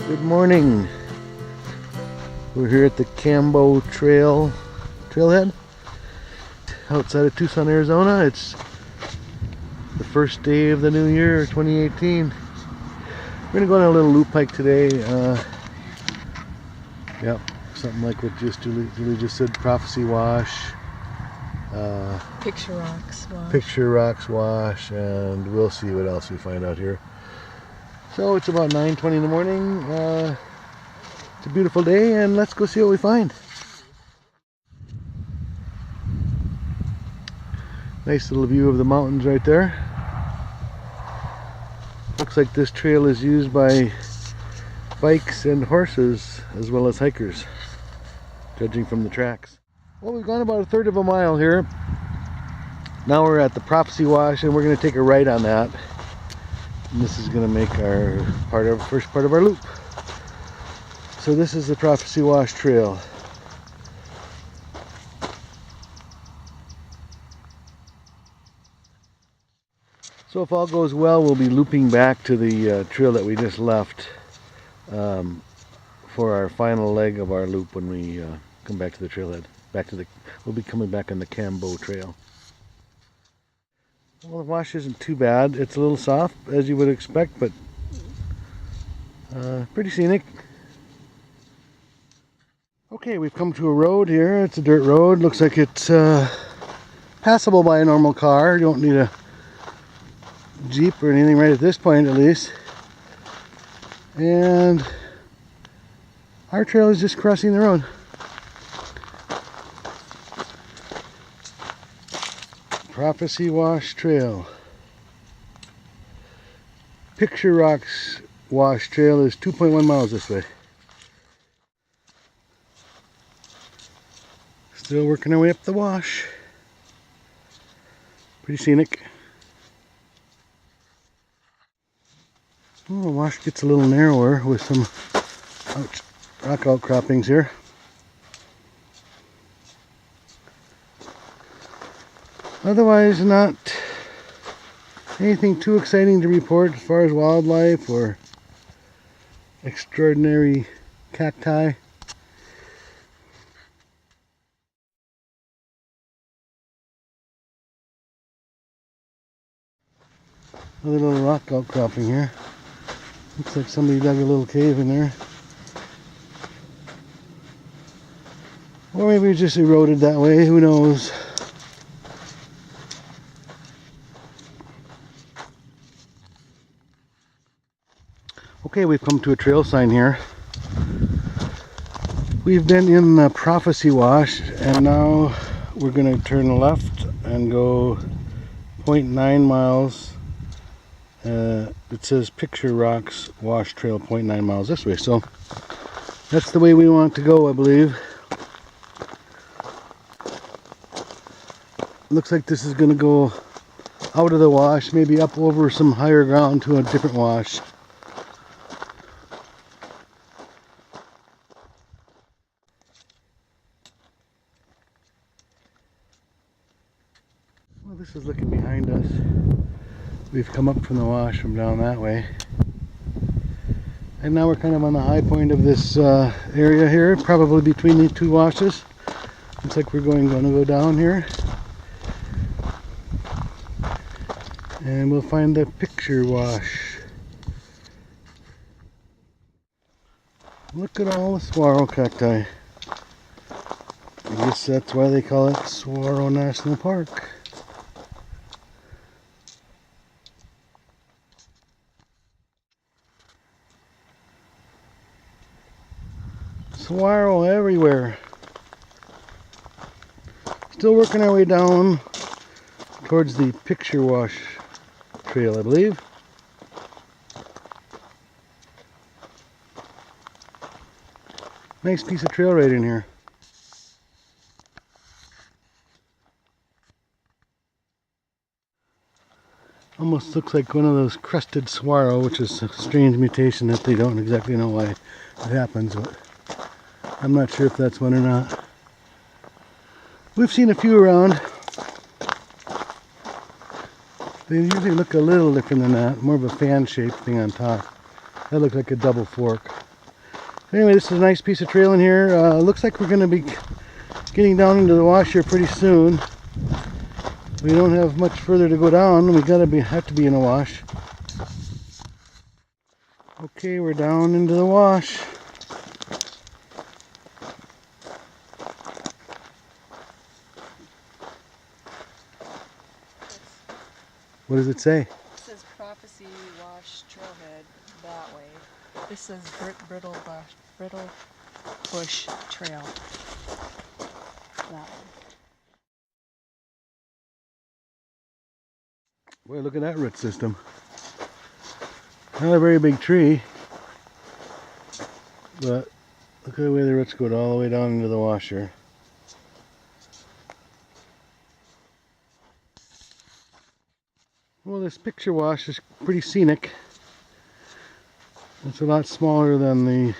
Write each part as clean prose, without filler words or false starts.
Good morning. We're here at the Cam-Boh Trailhead outside of Tucson, Arizona. It's the first day of the new year, 2018. We're gonna go on a little loop hike today. Yep, something like what Julie just said. Prophecy Wash, Picture Rocks Wash. Picture Rocks Wash, and we'll see what else we find out here. So it's about 9:20 in the morning. It's a beautiful day, and let's go see what we find. Nice little view of the mountains right there. Looks like this trail is used by bikes and horses as well as hikers, judging from the tracks. Well, we've gone about a third of a mile here. Now we're at the Prophecy Wash, and we're going to take a right on that. And this is going to make our first part of our loop. So this is the Prophecy Wash Trail. So if all goes well, we'll be looping back to the trail that we just left for our final leg of our loop when we come back to the trailhead. We'll be coming back on the Cam-Boh Trail. Well, the wash isn't too bad. It's a little soft, as you would expect, but pretty scenic. Okay, we've come to a road here. It's a dirt road. Looks like it's passable by a normal car. You don't need a Jeep or anything right at this point, at least. And our trail is just crossing the road. Prophecy Wash Trail. Picture Rocks Wash Trail is 2.1 miles this way. Still working our way up the wash. Pretty scenic. Oh, the wash gets a little narrower with some rock outcroppings here. Otherwise, not anything too exciting to report as far as wildlife or extraordinary cacti. Another little rock outcropping here. Looks like somebody dug a little cave in there. Or maybe it just eroded that way, who knows. Okay, we've come to a trail sign here. We've been in the Prophecy Wash, and now we're going to turn left and go 0.9 miles. It says Picture Rocks Wash Trail 0.9 miles this way, so that's the way we want to go, I believe. Looks like this is going to go out of the wash, maybe up over some higher ground to a different wash. Well, this is looking behind us. We've come up from the wash from down that way. And now we're kind of on the high point of this area here, probably between the two washes. Looks like we're going to go down here. And we'll find the Picture Wash. Look at all the saguaro cacti. I guess that's why they call it Saguaro National Park. Saguaro everywhere. Still working our way down towards the Picture Wash Trail, I believe. Nice piece of trail right in here. Almost looks like one of those crested saguaro, which is a strange mutation that they don't exactly know why it happens, but I'm not sure if that's one or not. We've seen a few around. They usually look a little different than that, more of a fan-shaped thing on top. That looked like a double fork. Anyway, this is a nice piece of trail in here. Looks like we're going to be getting down into the wash here pretty soon. We don't have much further to go down. We have to be in a wash. Okay, we're down into the wash. What does it say? It says Prophecy Wash Trailhead that way. This says Brittle Bush Trail that way. Boy, look at that root system. Not a very big tree, but look at the way the roots go all the way down into the washer. Well, this picture wash is pretty scenic. It's a lot smaller than the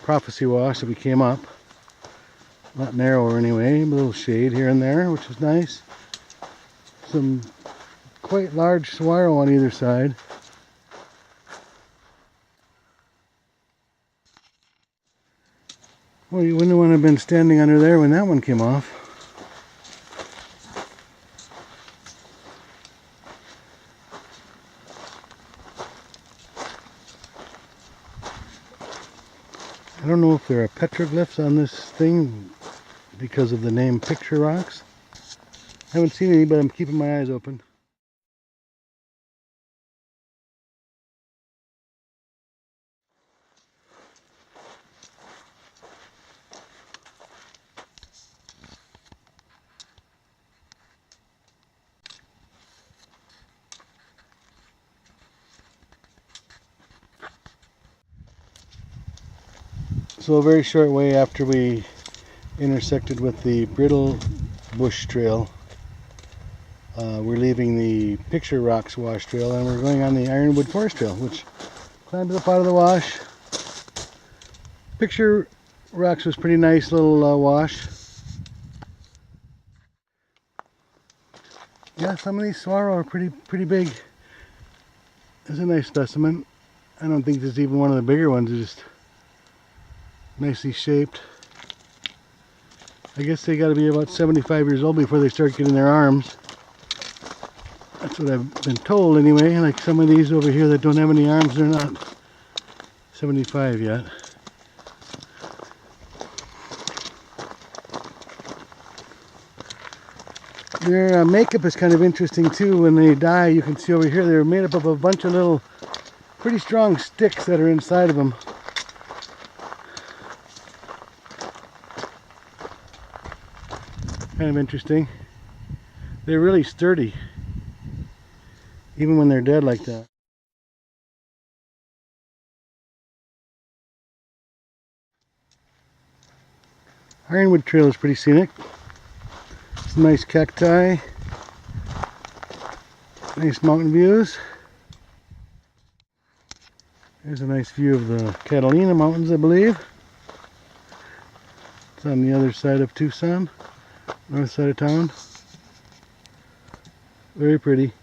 Prophecy wash that we came up. A lot narrower anyway, a little shade here and there, which is nice. Some quite large saguaro on either side. Well, you wouldn't want to have been standing under there when that one came off. I don't know if there are petroglyphs on this thing because of the name Picture Rocks. I haven't seen any, but I'm keeping my eyes open. So a very short way after we intersected with the Brittle Bush Trail, we're leaving the Picture Rocks Wash Trail and we're going on the Ironwood Forest Trail, which climbs up out of the wash. Picture Rocks was pretty nice little wash. Yeah, some of these saguaro are pretty big. It's a nice specimen. I don't think this is even one of the bigger ones. It's just nicely shaped. I guess they got to be about 75 years old before they start getting their arms. That's what I've been told anyway. Like some of these over here that don't have any arms, they're not 75 yet. Their makeup is kind of interesting too. When they die, you can see over here they're made up of a bunch of little pretty strong sticks that are inside of them. Kind of interesting. They're really sturdy, even when they're dead like that. Ironwood Trail is pretty scenic. Some nice cacti, nice mountain views. There's a nice view of the Catalina Mountains, I believe. It's on the other side of Tucson, north side of town. Very pretty.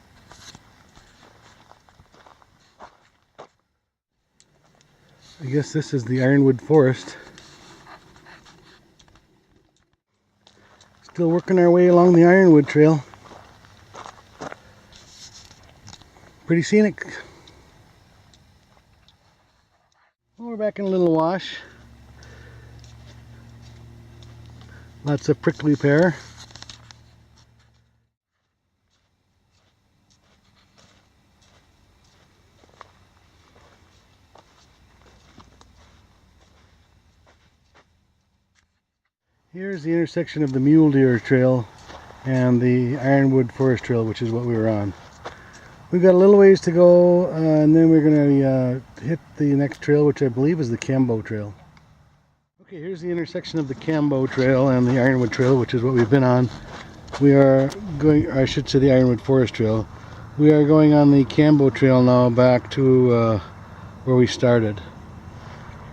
I guess this is the Ironwood Forest. Still working our way along the Ironwood Trail. Pretty scenic. Well, we're back in a little wash. Lots of prickly pear. Here's the intersection of the Mule Deer Trail and the Ironwood Forest Trail, which is what we were on. We've got a little ways to go, and then we're going to hit the next trail, which I believe is the Cam-Boh Trail. Okay, here's the intersection of the Cam-Boh Trail and the Ironwood Trail, which is what we've been on. We are going, or I should say the Ironwood Forest Trail. We are going on the Cam-Boh Trail now back to where we started.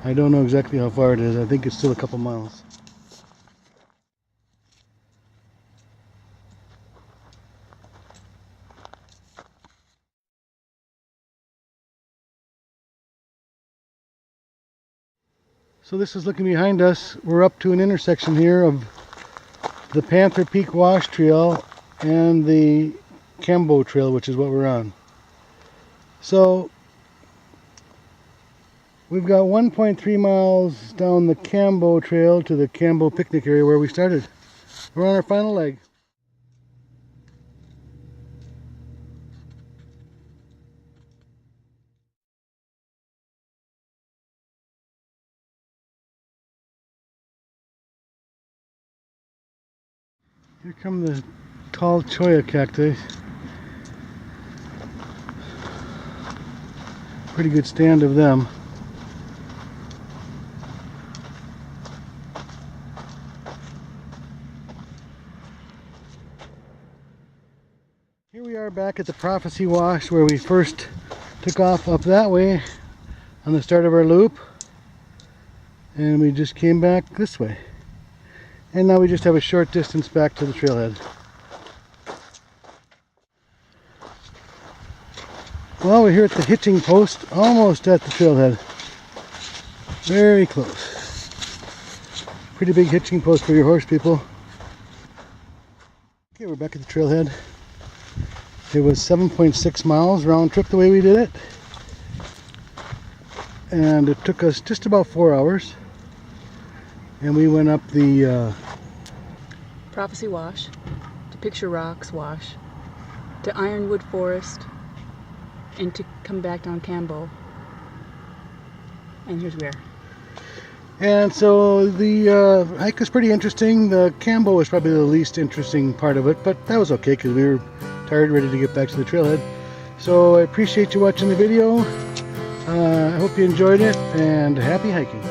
I don't know exactly how far it is. I think it's still a couple miles. So this is looking behind us. We're up to an intersection here of the Panther Peak Wash Trail and the Cam-Boh Trail, which is what we're on. So we've got 1.3 miles down the Cam-Boh Trail to the Cam-Boh picnic area where we started. We're on our final leg. Here come the tall cholla cacti. Pretty good stand of them. Here we are back at the Prophecy Wash where we first took off up that way on the start of our loop, and we just came back this way. And now we just have a short distance back to the trailhead. Well, we're here at the hitching post, almost at the trailhead. Very close. Pretty big hitching post for your horse, people. Okay, we're back at the trailhead. It was 7.6 miles round trip the way we did it. And it took us just about 4 hours. And we went up the Prophecy Wash, to Picture Rocks Wash, to Ironwood Forest, and to come back down Cam-Boh. And here's where. And so the hike was pretty interesting. The Cam-Boh was probably the least interesting part of it, but that was okay because we were tired, ready to get back to the trailhead. So I appreciate you watching the video. I hope you enjoyed it, and happy hiking.